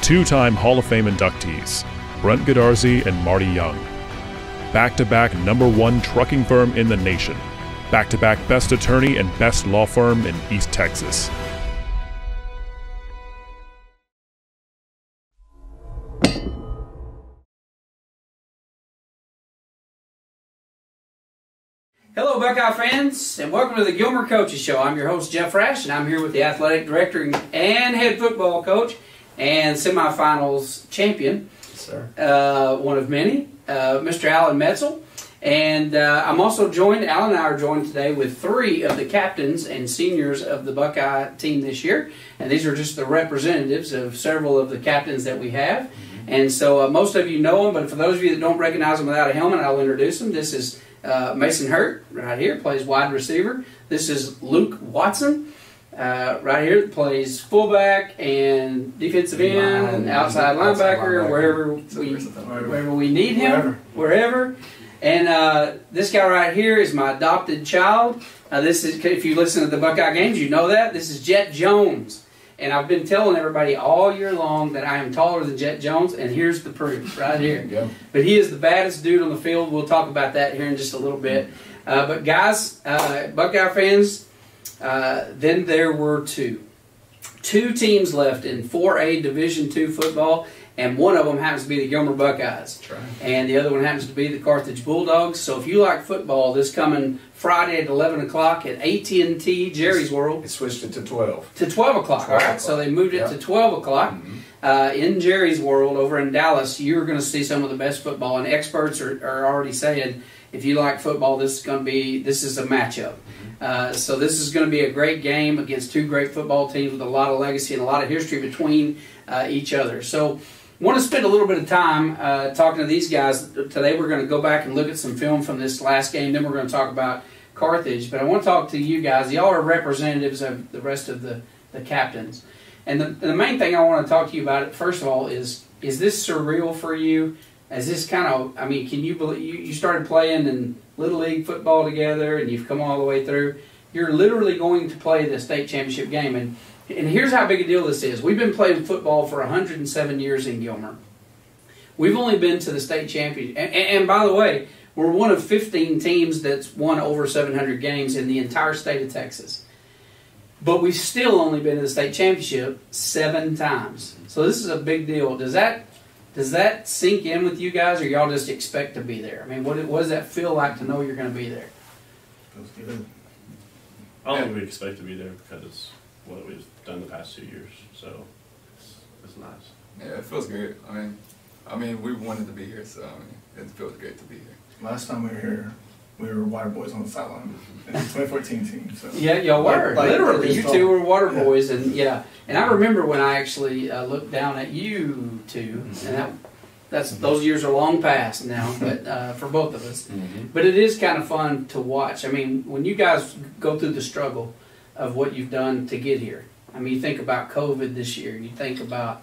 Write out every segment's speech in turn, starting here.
Two-time Hall of Fame inductees, Brent Godarzi and Marty Young. Back-to-back #1 trucking firm in the nation. Back-to-back best attorney and best law firm in East Texas. Hello, Buckeye fans, and welcome to the Gilmer Coaches Show. I'm your host, Jeff Rash, and I'm here with the athletic director and head football coach and semifinals champion, Yes, sir. One of many, Mr. Alan Metzel. And I'm also joined, Alan and I are joined today with 3 of the captains and seniors of the Buckeye team this year. And these are just the representatives of several of the captains that we have. And so most of you know them, but for those of you that don't recognize them without a helmet, I'll introduce them. This is Mason Hurt, right here, plays wide receiver. This is Luke Watson, right here, that plays fullback and defensive end, and outside linebacker, wherever we need him, wherever. And this guy right here is my adopted child. This is, if you listen to the Buckeye games, you know that. This is Jet Jones. And I've been telling everybody all year long that I am taller than Jet Jones, and here's the proof right here. But he is the baddest dude on the field. We'll talk about that here in just a little bit. But guys, Buckeye fans, then there were two teams left in 4A Division II football, and one of them happens to be the Gilmer Buckeyes. Right. And the other one happens to be the Carthage Bulldogs. So if you like football, this coming Friday at 11 o'clock at AT&T Jerry's World. It switched it to 12. To 12 o'clock, all right? So they moved it to 12 o'clock. In Jerry's World over in Dallas. You're going to see some of the best football, and experts are already saying, if you like football, this is a matchup. So this is going to be a great game against 2 great football teams with a lot of legacy and a lot of history between each other. So I want to spend a little bit of time talking to these guys. Today we're going to go back and look at some film from this last game. Then we're going to talk about Carthage. But I want to talk to you guys. Y'all are representatives of the rest of the captains. And the main thing I want to talk to you about, first of all, is this surreal for you? Is this kind of, I mean, can you believe you started playing in Little League football together and you've come all the way through? You're literally going to play the state championship game. And here's how big a deal this is. We've been playing football for 107 years in Gilmer. We've only been to the state championship. And by the way, we're one of 15 teams that's won over 700 games in the entire state of Texas. But we've still only been to the state championship 7 times. So this is a big deal. Does that sink in with you guys, or y'all just expect to be there? I mean, what does that feel like to know you're going to be there? Feels good. I don't think we expect to be there because what we've done the past 2 years, so it's nice. Yeah, it feels great. I mean, we wanted to be here, so it feels great to be here. Last time we were here, we were water boys on the sideline in the 2014 team. So. Yeah, y'all were. Literally, you 2 were water boys, and And I remember when I actually looked down at you 2, and those years are long past now, but for both of us. But it is kind of fun to watch. I mean, when you guys go through the struggle of what you've done to get here. I mean, you think about COVID this year. You think about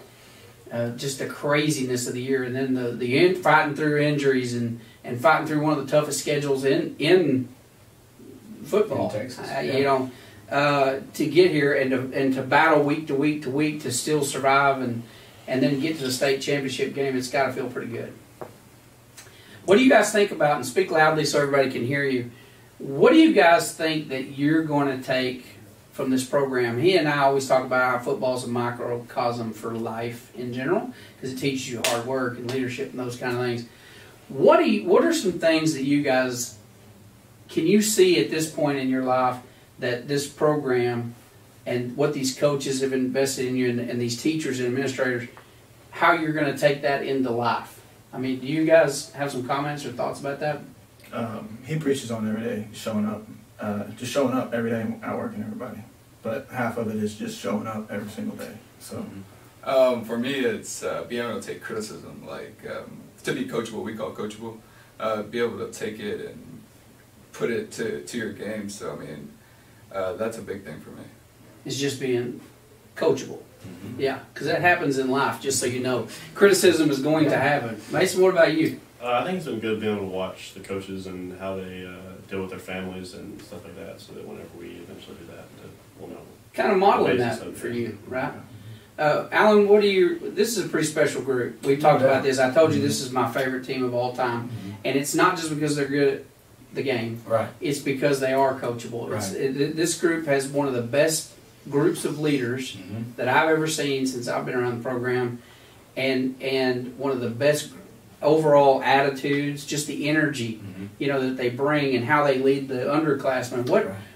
just the craziness of the year, and then the fighting through injuries and fighting through one of the toughest schedules in football. In Texas, To get here and to battle week to week to week to still survive and then get to the state championship game. It's got to feel pretty good. What do you guys think about, and speak loudly so everybody can hear you, what do you guys think that you're going to take from this program? He and I always talk about how football is a microcosm for life in general because it teaches you hard work and leadership and those kind of things. What are some things that you guys, can you see at this point in your life that this program and what these coaches have invested in you and these teachers and administrators, how you're going to take that into life? I mean, do you guys have some comments or thoughts about that? He preaches on every day, showing up. Just showing up every day, outworking everybody. But half of it is just showing up every single day. So, for me, it's being able to take criticism, like to be coachable. We call it coachable. Be able to take it and put it to your game. So I mean, that's a big thing for me. It's just being coachable. Yeah, because that happens in life. Just so you know, criticism is going to happen. Mason, what about you? I think it's been good being able to watch the coaches and how they deal with their families and stuff like that, so that whenever we eventually do that, we'll know. Kind of modeling that for you, right? Alan, this is a pretty special group. We've talked about this. I told you this is my favorite team of all time. And it's not just because they're good at the game. Right. It's because they are coachable. Right. This group has one of the best groups of leaders that I've ever seen since I've been around the program, and one of the best overall attitudes, just the energy, that they bring and how they lead the underclassmen.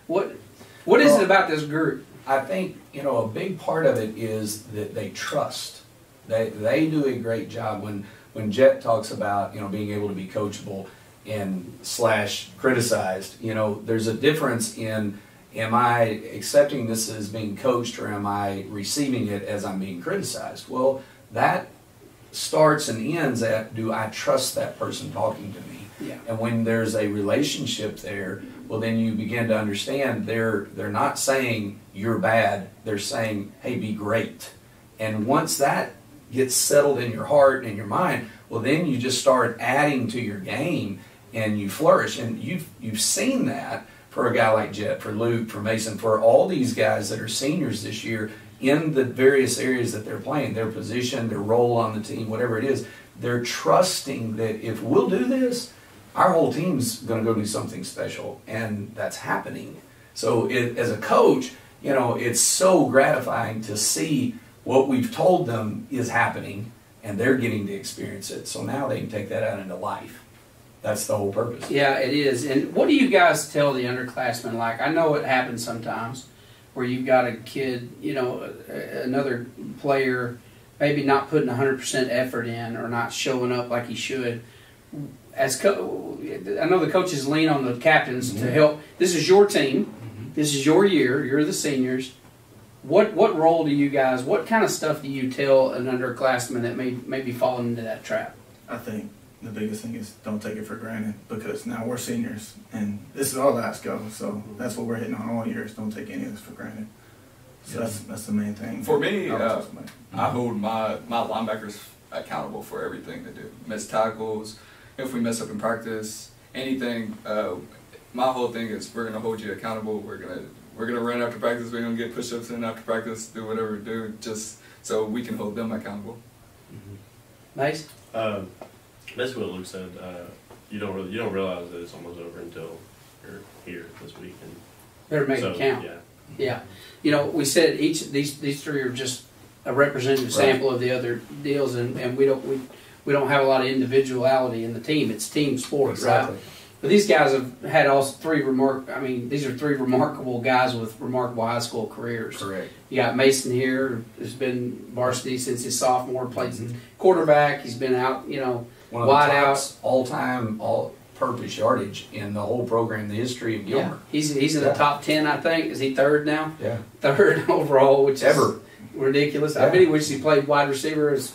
What is it about this group? I think, a big part of it is that they trust. They do a great job when Jet talks about, being able to be coachable and / criticized. There's a difference in, am I accepting this as being coached, or am I receiving it as I'm being criticized? Well, that starts and ends at, do I trust that person talking to me? Yeah. And when there's a relationship there, well, then you begin to understand they're not saying you're bad. They're saying, hey, be great. And once that gets settled in your heart and your mind, well, then you just start adding to your game and you flourish. And you've seen that for a guy like Jet, for Luke, for Mason, for all these guys that are seniors this year in the various areas that they're playing, their position, their role on the team, whatever it is. They're trusting that if we'll do this, our whole team's going to go do something special, and that's happening. So as a coach, it's so gratifying to see what we've told them is happening, and they're getting to experience it. So now they can take that out into life. That's the whole purpose. Yeah, it is. And what do you guys tell the underclassmen? Like, I know it happens sometimes where you've got a kid, another player maybe not putting 100% effort in or not showing up like he should. I know the coaches lean on the captains to help. This is your team. This is your year. You're the seniors. What role do you guys, what kind of stuff do you tell an underclassman that may be falling into that trap? I think the biggest thing is don't take it for granted, because now we're seniors and this is our last go. So that's what we're hitting on all years. Don't take any of this for granted. So that's the main thing. For me, I hold my linebackers accountable for everything they do. Miss tackles, if we mess up in practice, anything. My whole thing is we're gonna hold you accountable. We're gonna run after practice. We're gonna get push-ups in after practice. Do whatever we do, just so we can hold them accountable. Nice. Basically, what Luke said. You don't realize that it's almost over until you're here this week. And better make it count. Yeah. Yeah. We said these three are just a representative sample of the other deals, and we don't have a lot of individuality in the team. It's team sport, Exactly. right? But these guys have had all three these are three remarkable guys with remarkable high school careers. Correct. You got Mason here, who's been varsity since his sophomore, played quarterback. He's been out, One of wide the out. tops all-time, all-purpose yardage in the whole program, the history of Gilmer. Yeah. He's in the top 10, I think. Is he third now? Yeah. Third overall, which Ever. is ridiculous. Yeah. I bet he wishes he played wide receiver his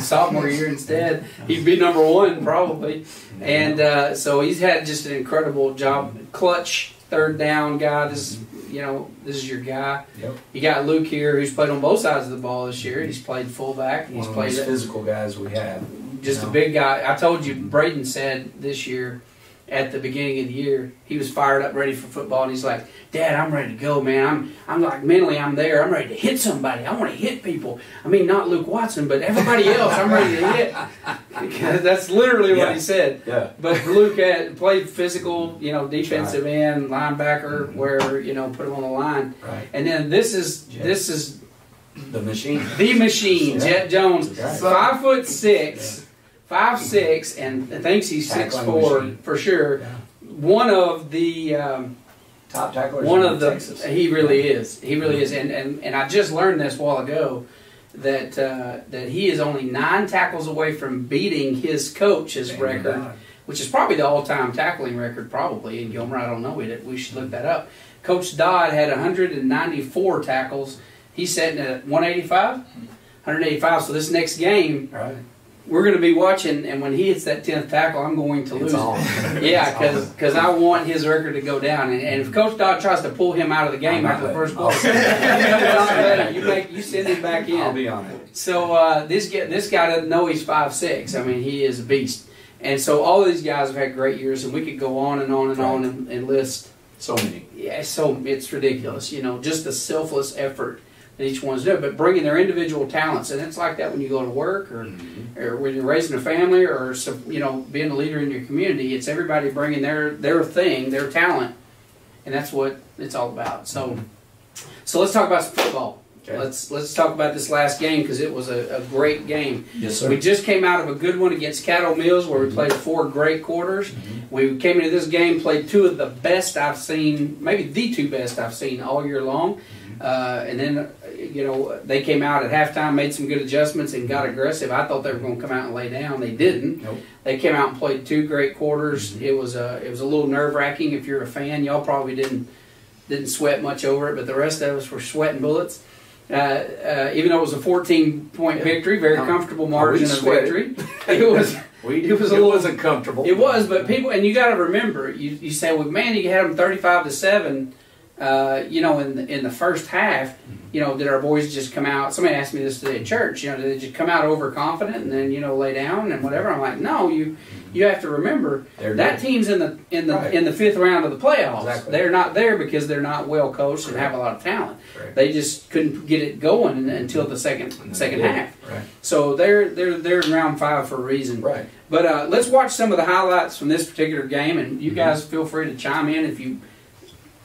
sophomore year instead. He'd be number one probably. And so he's had just an incredible job. Clutch, third down guy. This is your guy. Yep. You got Luke here, who's played on both sides of the ball this year. He's played fullback. He's One of the played most physical guys we have. just a big guy. I told you, Braden said this year at the beginning of the year, he was fired up, ready for football, and he's like, Dad, I'm ready to go, man. I'm like, mentally, I'm there. I'm ready to hit somebody. I want to hit people. I mean, not Luke Watson, but everybody else I'm ready to hit. Because that's literally what he said. Yeah. But Luke had played physical, defensive end, linebacker, where, put him on the line. Right. And then this is The machine. the machine, Yeah. Jet Jones, Right. 5'6", 5'6", and thinks he's Tackling 6'4" machine. for sure. Yeah. One of the Top tacklers in Texas. he really is. He really is. And I just learned this a while ago that he is only 9 tackles away from beating his coach's record, which is probably the all-time tackling record probably in Gilmer. I don't know. We should look that up. Coach Dodd had 194 tackles. He's sitting at 185. 185. So this next game, Right. we're going to be watching, and when he hits that 10th tackle, I'm going to lose. Yeah, because I want his record to go down. And if Coach Dodd tries to pull him out of the game after the first quarter, you send him back in. I'll be on it. So this guy doesn't know he's 5'6". I mean, he is a beast. And so all of these guys have had great years, and we could go on and on and on and list. So many. Yeah, so it's ridiculous. Just the selfless effort that each one's doing, but bringing their individual talents. And it's like that when you go to work or when you're raising a family or, you know, being a leader in your community. It's everybody bringing their thing, their talent, and that's what it's all about. So, so let's talk about some football. Okay. Let's talk about this last game because it was a great game. Yes, sir. We just came out of a good one against Caddo Mills where we played 4 great quarters. We came into this game, played 2 of the best I've seen, maybe the 2 best I've seen all year long. And then, you know, they came out at halftime, made some good adjustments, and got aggressive. I thought they were going to come out and lay down. They didn't. Nope. They came out and played 2 great quarters. It was a little nerve-wracking. If you're a fan, y'all probably didn't sweat much over it, but the rest of us were sweating bullets. Even though it was a 14-point victory, very comfortable margin of victory. It wasn't comfortable. It was, but people, and you got to remember, you say, well, man, you had them 35-7. You know, in the first half, you know, did our boys just come out? Somebody asked me this today at church. You know, did they just come out overconfident and then, you know, lay down and whatever? I'm like, no. You have to remember that team's in the 5th round of the playoffs. Exactly. They're not there because they're not well coached and have a lot of talent. Right. They just couldn't get it going until the second half. Right. So they're in round 5 for a reason. Right. But let's watch some of the highlights from this particular game, and you guys feel free to chime in if you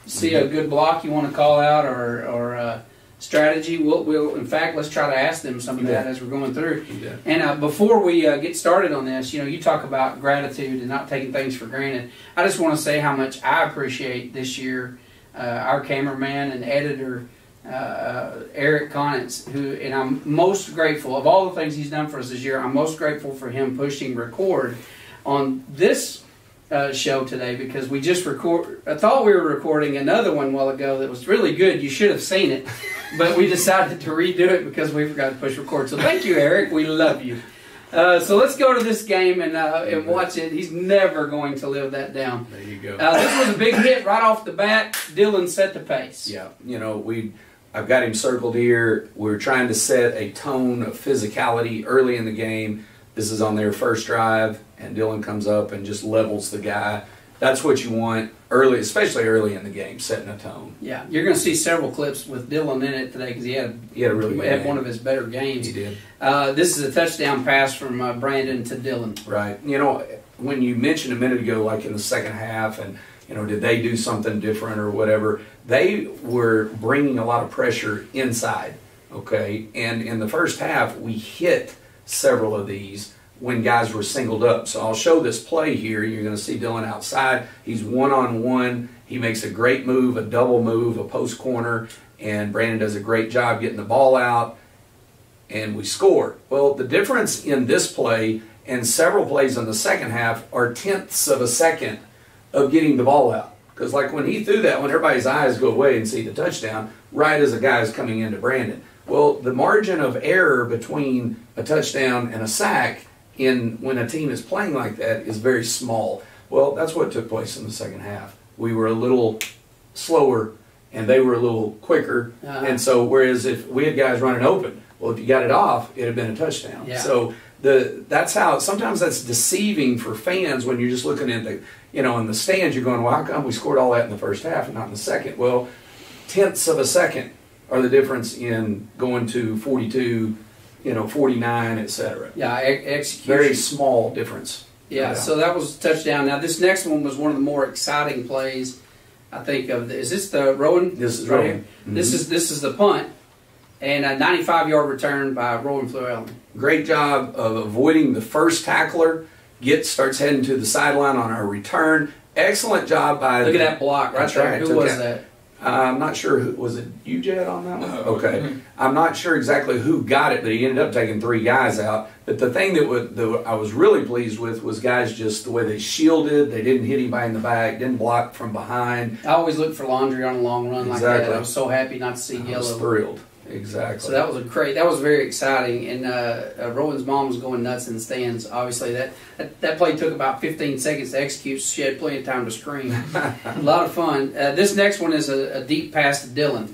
see a good block you want to call out or strategy. We'll in fact, let's try to ask them some of that as we're going through. And before we get started on this, you know, you talk about gratitude and not taking things for granted. I just want to say how much I appreciate this year our cameraman and editor Eric Connitz, and I'm most grateful of all the things he's done for us this year. I'm most grateful for him pushing record on this show today because we just I thought we were recording another one a while ago that was really good. You should have seen it, but we decided to redo it because we forgot to push record. So thank you, Eric. We love you. So let's go to this game and watch it. He's never going to live that down. There you go. This was a big hit right off the bat. Dylan set the pace. Yeah, you know, I've got him circled here. We're trying to set a tone of physicality early in the game. This is on their first drive, and Dylan comes up and just levels the guy. That's what you want early, especially early in the game, setting a tone. Yeah, you're going to see several clips with Dylan in it today because he had a really good game. One of his better games. He did. This is a touchdown pass from Brandon to Dylan. Right. You know, when you mentioned a minute ago, like in the second half, and you know, did they do something different or whatever? They were bringing a lot of pressure inside. Okay, and in the first half, we hit several of these when guys were singled up. So I'll show this play here. You're going to see Dylan outside. He's one-on-one. He makes a great move, a double move, a post corner, and Brandon does a great job getting the ball out, and we score. Well, the difference in this play and several plays in the second half are tenths of a second of getting the ball out. Because like when he threw that one, everybody's eyes go away and see the touchdown right as a guy is coming into Brandon. Well, the margin of error between a touchdown and a sack when a team is playing like that is very small. Well, that's what took place in the second half. We were a little slower and they were a little quicker. And so whereas if we had guys running open, well, if you got it off, it had been a touchdown. Yeah. So that's how sometimes that's deceiving for fans when you're just looking at the, you know, in the stands, you're going, well, how come we scored all that in the first half and not in the second? Well, tenths of a second are the difference in going to 42, you know, 49, etc. Yeah, execution. Very small difference. Yeah, so that was a touchdown. Now, this next one was one of the more exciting plays, I think, of is this the Rowan? This is right Rowan. Here? Mm-hmm. This is the punt, and a 95-yard return by Rowan Flewellen. Great job of avoiding the first tackler. Starts heading to the sideline on our return. Excellent job by Look at that block right there. Right. Who was that? I'm not sure who was it. You, Jed, on that one? Okay. I'm not sure exactly who got it, but he ended up taking 3 guys out. But the thing that I was really pleased with was guys just the way they shielded. They didn't hit anybody in the back, didn't block from behind. I always look for laundry on a long run like that. I was so happy not to see yellow. I was thrilled. Exactly. So that was very exciting, and Rowan's mom was going nuts in the stands. Obviously, that play took about 15 seconds to execute. She had plenty of time to scream. A lot of fun. This next one is a deep pass to Dylan.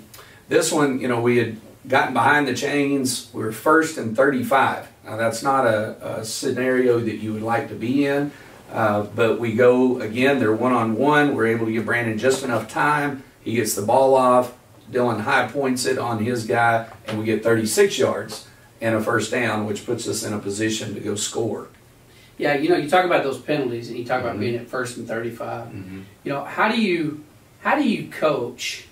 This one, you know, we had gotten behind the chains. We were 1st and 35. Now that's not a scenario that you would like to be in, but we go again. They're one-on-one. We're able to give Brandon just enough time. He gets the ball off. Dylan high points it on his guy, and we get 36 yards and a first down, which puts us in a position to go score. Yeah, you know, you talk about those penalties, and you talk about being at 1st and 35. You know, how do you coach?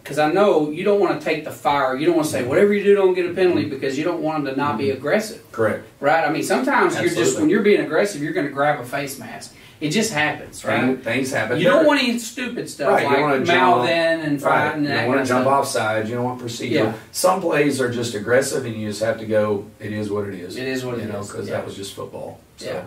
Because I know you don't want to take the fire. You don't want to say whatever you do, don't get a penalty, because you don't want them to not be aggressive. Correct. Right? I mean, sometimes you're just, Absolutely. when you're being aggressive, you're going to grab a face mask. It just happens, right? Things happen. You don't want any stupid stuff Right, you don't like wanna jump mouthing and Right. fighting You and that don't want kind to of jump stuff. off sides. You don't want procedural. Yeah. Some plays are just aggressive, and you just have to go. It is what it is. It is what it you know, is, because yeah. that was just football. So. Yeah.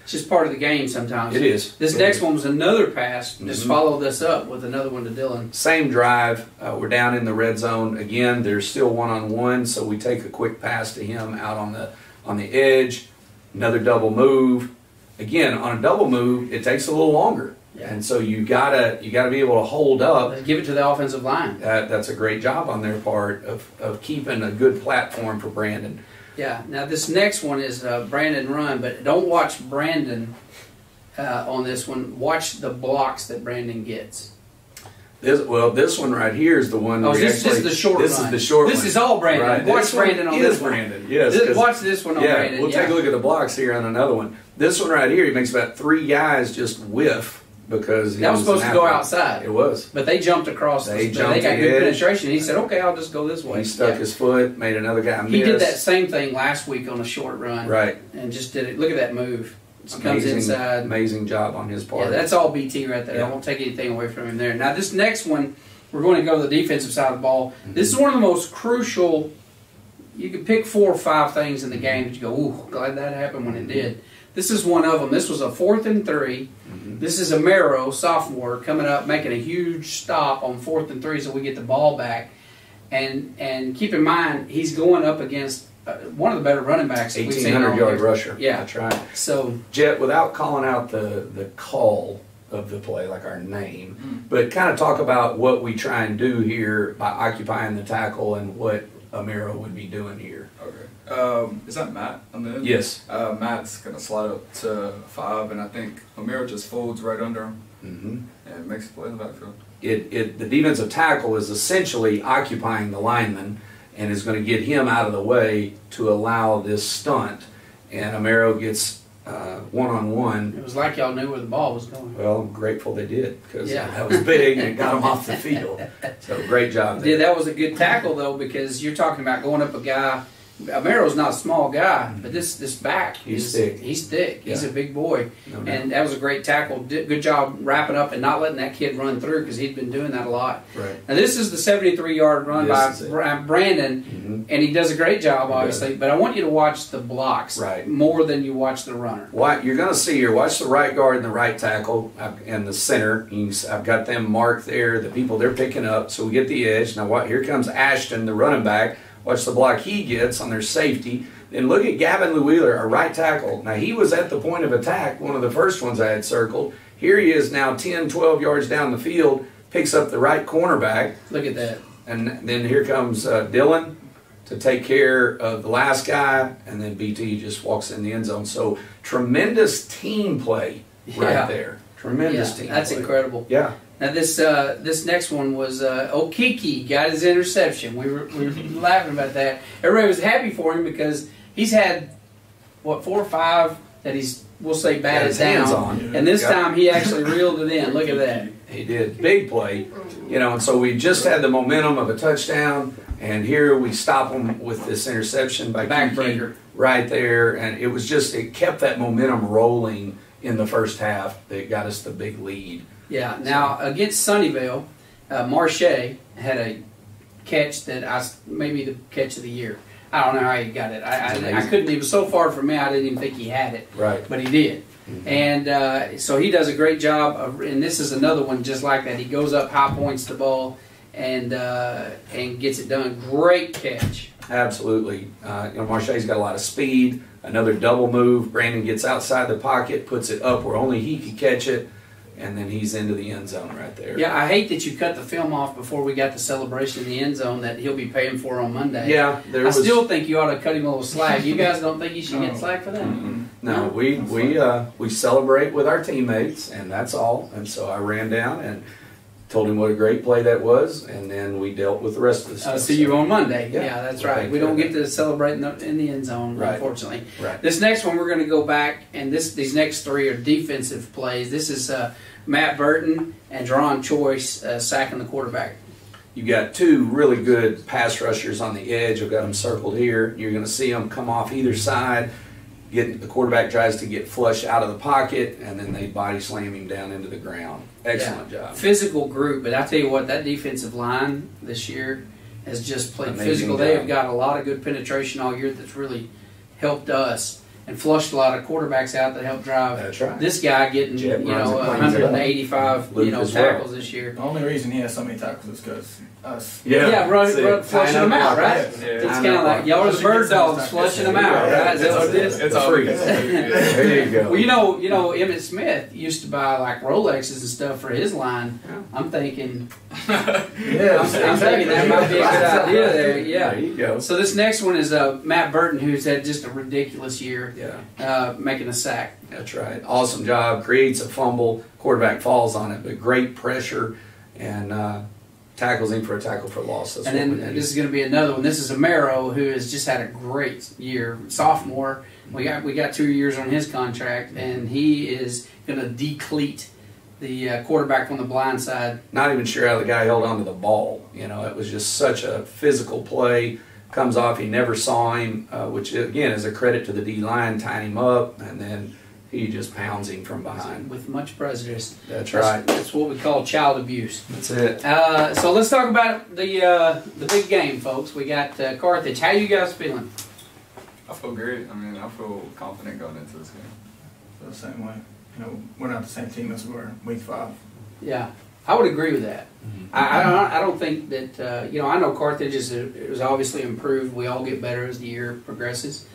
It's just part of the game sometimes. It is. This It next is. one was another pass. Just Mhm. follow this up with another one to Dylan. Same drive. We're down in the red zone again. There's still one-on-one, so we take a quick pass to him out on the edge. Another double move. Again, on a double move, it takes a little longer, Yeah. and so you gotta be able to hold up. Give it to the offensive line. That's a great job on their part of keeping a good platform for Brandon. Yeah. Now this next one is Brandon run, but don't watch Brandon on this one. Watch the blocks that Brandon gets. This one right here is the one. Oh, we this is actually- the short This run. is the short This one. is all Brandon. Right. Watch This one Brandon on is this one. Brandon. Yes. 'cause- Watch this one on yeah, Brandon. we'll take a look at the blocks here on another one. This one right here, he makes about 3 guys just whiff because he That was supposed to an go athlete. outside. It was. But they jumped across. They They jumped got the good edge. penetration. He said, "Okay, I'll just go this way." He stuck Yeah. his foot, made another guy miss. He did that same thing last week on a short run. Right. And just did it. Look at that move. Just comes Amazing, inside. amazing job on his part. Yeah, that's all BT right there. Yeah. I won't take anything away from him there. Now, this next one, we're going to go to the defensive side of the ball. Mm-hmm. This is one of the most crucial. You could pick 4 or 5 things in the game that you go, "Ooh, glad that happened when it did." This is one of them. This was a 4th and 3. Mm-hmm. This is Amaro, sophomore, coming up, making a huge stop on 4th and 3, so we get the ball back. And keep in mind, he's going up against one of the better running backs that we've seen all 1,800-yard year. rusher. Yeah. That's right. So Jet, without calling out the call of the play, like our name, but kind of talk about what we try and do here by occupying the tackle and what Amiro would be doing here. Okay. Is that Matt on the end? Yes. Matt's going to slide up to 5, and I think Amir just folds right under him Mm-hmm. and makes a play in the backfield. The defensive tackle is essentially occupying the lineman and is going to get him out of the way to allow this stunt. And Amiro gets one-on-one. it was like y'all knew where the ball was going. Well, I'm grateful they did because Yeah. that was big and it got him off the field. So great job there. Yeah, that was a good tackle though, because you're talking about going up a guy. Amaro's not a small guy, but this back, He's thick. He's thick. He's Yeah. a big boy, No doubt. and that was a great tackle. Good job wrapping up and not letting that kid run through, because he'd been doing that a lot. Right. Now this is the 73-yard run This by is it. Brandon, Mhm. and he does a great job, He obviously. But I want you to watch the blocks Right. more than you watch the runner. What you're going to see here, watch the right guard and the right tackle and the center. I've got them marked there, the people they're picking up, so we get the edge. Now here comes Ashton, the running back. Watch the block he gets on their safety. Then look at Gavin Lewheeler, our right tackle. Now he was at the point of attack, one of the first ones I had circled. Here he is now 10, 12 yards down the field, picks up the right cornerback. Look at that. And then here comes Dylan to take care of the last guy, and then BT just walks in the end zone. So tremendous team play right Yeah. there. Tremendous Yeah, team that's play. incredible. Yeah. Now this next one was Okiki got his interception. We were laughing about that. Everybody was happy for him because he's had 4 or 5 that we'll say Got batted his hands down, on. and this Got- time he actually reeled it in. Look at that. He did. Big play. And so we just had the momentum of a touchdown, and here we stop them with this interception by Kiki Backbreaker. right there. And it kept that momentum rolling in the first half that got us the big lead. Yeah. Now against Sunnyvale, Marche had a catch that maybe the catch of the year. I don't know how he got it. I couldn't. He was so far from me. I didn't even think he had it. Right. But he did. Mm-hmm. And so he does a great job. And this is another one just like that. He goes up, high points the ball, and gets it done. Great catch. Absolutely. Marche's got a lot of speed. Another double move. Brandon gets outside the pocket, puts it up where only he could catch it, and then he's into the end zone right there. Yeah, I hate that you cut the film off before we got the celebration in the end zone that he'll be paying for on Monday. Yeah, I still think you ought to cut him a little slack. You guys don't think you should get slack for that? No, we celebrate with our teammates, and that's all. And so I ran down and told him what a great play that was, and then we dealt with the rest of the stuff. See you on Monday. Yeah. Yeah, that's We'll right. take We care don't of get to celebrate in the end zone, Right. unfortunately. Right. This next one, we're going to go back, and these next three are defensive plays. This is Matt Burton and Deron Choice sacking the quarterback. You've got two really good pass rushers on the edge. I've got them circled here. You're going to see them come off either side. The quarterback tries to get flush out of the pocket, and then they body slam him down into the ground. Excellent job. Physical group, but I tell you what, that defensive line this year has just played Amazing physical. job. They have got a lot of good penetration all year that's really helped us and flushed a lot of quarterbacks out that helped drive That's right. this guy getting Jet runs and cleans it up. 185 Luke as well. tackles this year. The only reason he has so many tackles is because us. Yeah, flushing them out, right? Yeah. It's kind of like y'all are the bird dogs flushing them out, right? Is that what it is? It's all free. there you go. Well, you know, Emmitt Smith used to buy like Rolexes and stuff for his line. I'm thinking, Yeah, I'm thinking that might be a good idea there. Yeah. There you go. So this next one is Matt Burton, who's had just a ridiculous year, making a sack. That's right. Awesome job. Creates a fumble. Quarterback falls on it, but great pressure and tackles him for a tackle for loss. That's And what we then need. this is going to be another one. This is Amaro, who has just had a great year, sophomore. We got 2 years on his contract, and he is going to decleat the quarterback from the blind side. Not even sure how the guy held onto the ball. You know, it was just such a physical play. Comes off, he never saw him, which again is a credit to the D line, tying him up, and then he just pounds him from behind. With much prejudice. That's right. That's what we call child abuse. That's it. So let's talk about the big game, folks. We got Carthage. How you guys feeling? I feel great. I mean, I feel confident going into this game. Feel the same way. You know, we're not the same team as we were week 5. Yeah, I would agree with that. I don't think that you know. I know Carthage is obviously improved. We all get better as the year progresses,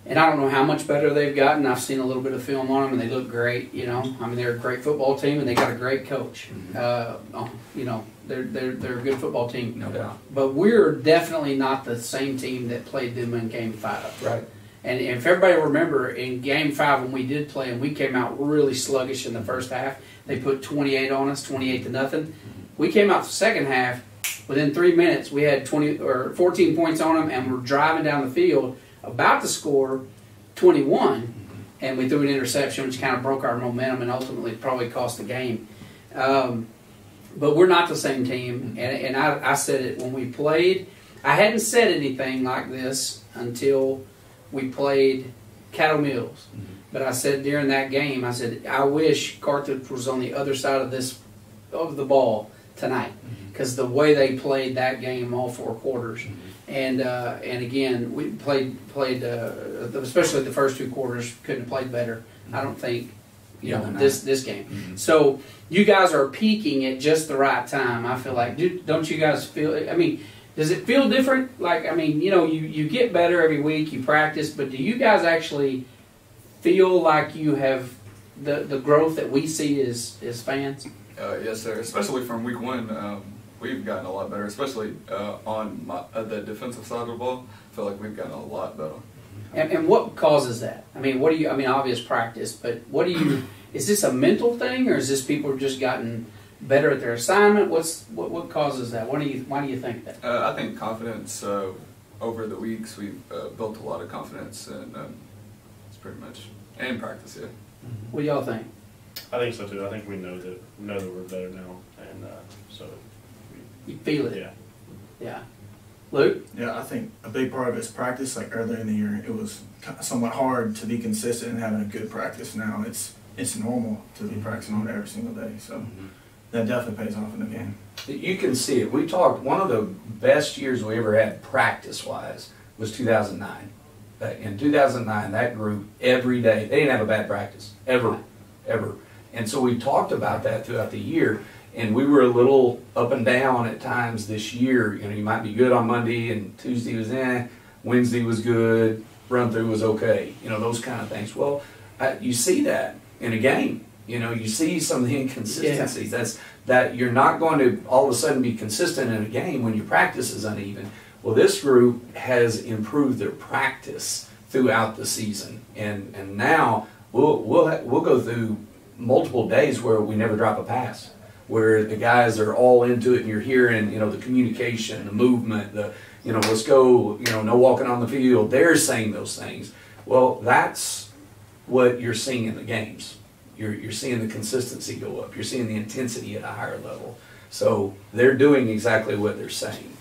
and I don't know how much better they've gotten. I've seen a little bit of film on them, and they look great. You know, I mean, they're a great football team, and they got a great coach. You know, they're a good football team, No doubt. but we're definitely not the same team that played them in Game 5. Right. And if everybody remember, in Game 5 when we did play and we came out really sluggish in the first half, they put 28 on us, 28-0. We came out the second half, within 3 minutes we had 20 or 14 points on them, and we're driving down the field about to score 21, and we threw an interception, which kind of broke our momentum and ultimately probably cost the game. But we're not the same team, and I said it when we played. I hadn't said anything like this until we played Cattle Mills. But I said during that game, I said, I wish Carthage was on the other side of the ball tonight, because the way they played that game all 4 quarters, and again we played especially the first 2 quarters couldn't have played better. I don't think this game. So you guys are peaking at just the right time. I feel like, don't you guys feel? I mean, does it feel different? Like, I mean, you know, you get better every week, you practice, but do you guys actually feel like you have the growth that we see as fans? Yes, sir. Especially from week 1, we've gotten a lot better. Especially on the defensive side of the ball, I feel like we've gotten a lot better. And what causes that? I mean, what do you? I mean, obvious practice, but what do you? Is this a mental thing, or is this people have just gotten better at their assignment? What causes that? Why do you think that? I think confidence. Over the weeks, we've built a lot of confidence, and it's pretty much and practice. Yeah. What do y'all think? I think so too. I think we know that we're better now, and so You feel it? yeah. Yeah. Luke? Yeah, I think a big part of it is practice. Like earlier in the year, it was somewhat hard to be consistent and having a good practice. Now it's normal to be practicing on it every single day. So that definitely pays off in the game. You can see it. We talked, one of the best years we ever had practice-wise was 2009. In 2009, that group, every day, they didn't have a bad practice, ever. And so we talked about that throughout the year, and we were a little up and down at times this year. You know, you might be good on Monday, and Tuesday was Wednesday was good, run-through was okay, you know, those kind of things. Well, you see that in a game. You know, you see some of the inconsistencies. Yeah. That you're not going to all of a sudden be consistent in a game when your practice is uneven. Well, this group has improved their practice throughout the season, and now we'll go through multiple days where we never drop a pass. where the guys are all into it, and you're hearing, you know, the communication, the movement, the, you know, let's go, you know, no walking on the field. They're saying those things. Well, that's what you're seeing in the games. You're seeing the consistency go up. You're seeing the intensity at a higher level. So they're doing exactly what they're saying.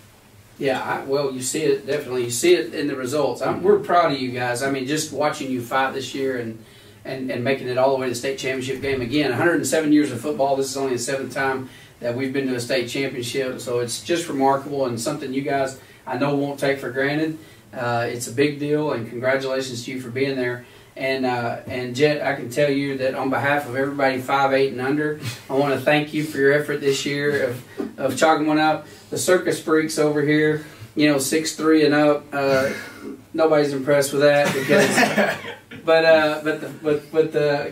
Yeah, well, you see it, definitely. You see it in the results. We're proud of you guys. I mean, just watching you fight this year and making it all the way to the state championship game. Again, 107 years of football. This is only the 7th time that we've been to a state championship. So it's just remarkable and something you guys, I know, won't take for granted. It's a big deal, and congratulations to you for being there. And Jet, I can tell you that on behalf of everybody 5'8" and under, I want to thank you for your effort this year of chalking one up. The circus freaks over here, you know, 6'3" and up, nobody's impressed with that because. But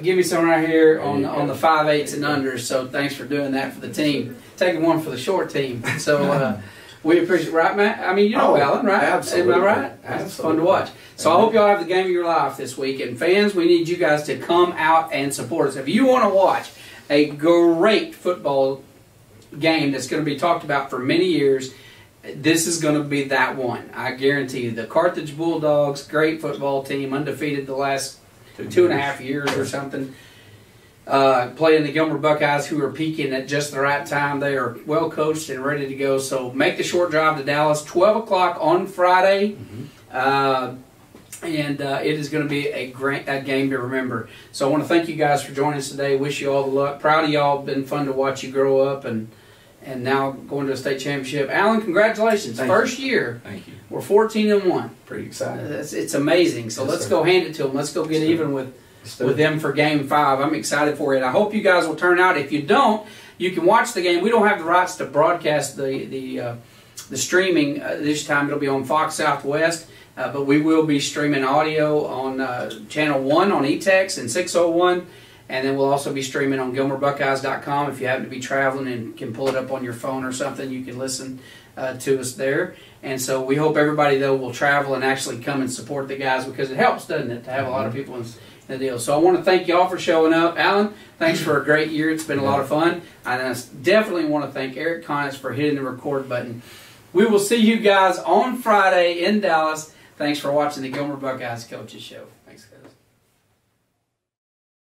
give me some right here on the 5'8" and under. So thanks for doing that for the team. Taking one for the short team. So. We appreciate, right, Matt? I mean, you know Alan, right? Absolutely. Am I right? It's fun to watch. So I hope y'all have the game of your life this week. And fans, we need you guys to come out and support us. If you want to watch a great football game that's going to be talked about for many years, this is going to be that one. I guarantee you. The Carthage Bulldogs, great football team, undefeated the last 2.5 years or something. Playing the Gilmer Buckeyes, who are peaking at just the right time. They are well coached and ready to go. So make the short drive to Dallas, 12 o'clock on Friday. And it is going to be a great game to remember. So I want to thank you guys for joining us today. Wish you all the luck. Proud of y'all. Been fun to watch you grow up and now going to a state championship. Alan, congratulations. First year. Thank you. We're 14-1. Pretty excited. It's amazing. So let's go hand it to them. Let's go get even with them for Game 5. I'm excited for it. I hope you guys will turn out. If you don't, you can watch the game. We don't have the rights to broadcast the streaming this time. It'll be on Fox Southwest, but we will be streaming audio on Channel 1 on ETEX and 601, and then we'll also be streaming on GilmerBuckeyes.com. If you happen to be traveling and can pull it up on your phone or something, you can listen to us there. And so we hope everybody, though, will travel and actually come and support the guys, because it helps, doesn't it, to have a lot of people in the deal. So I want to thank you all for showing up. Alan, thanks for a great year. It's been a lot of fun. And I definitely want to thank Eric Connors for hitting the record button. We will see you guys on Friday in Dallas. Thanks for watching the Gilmer Buckeyes Coaches Show.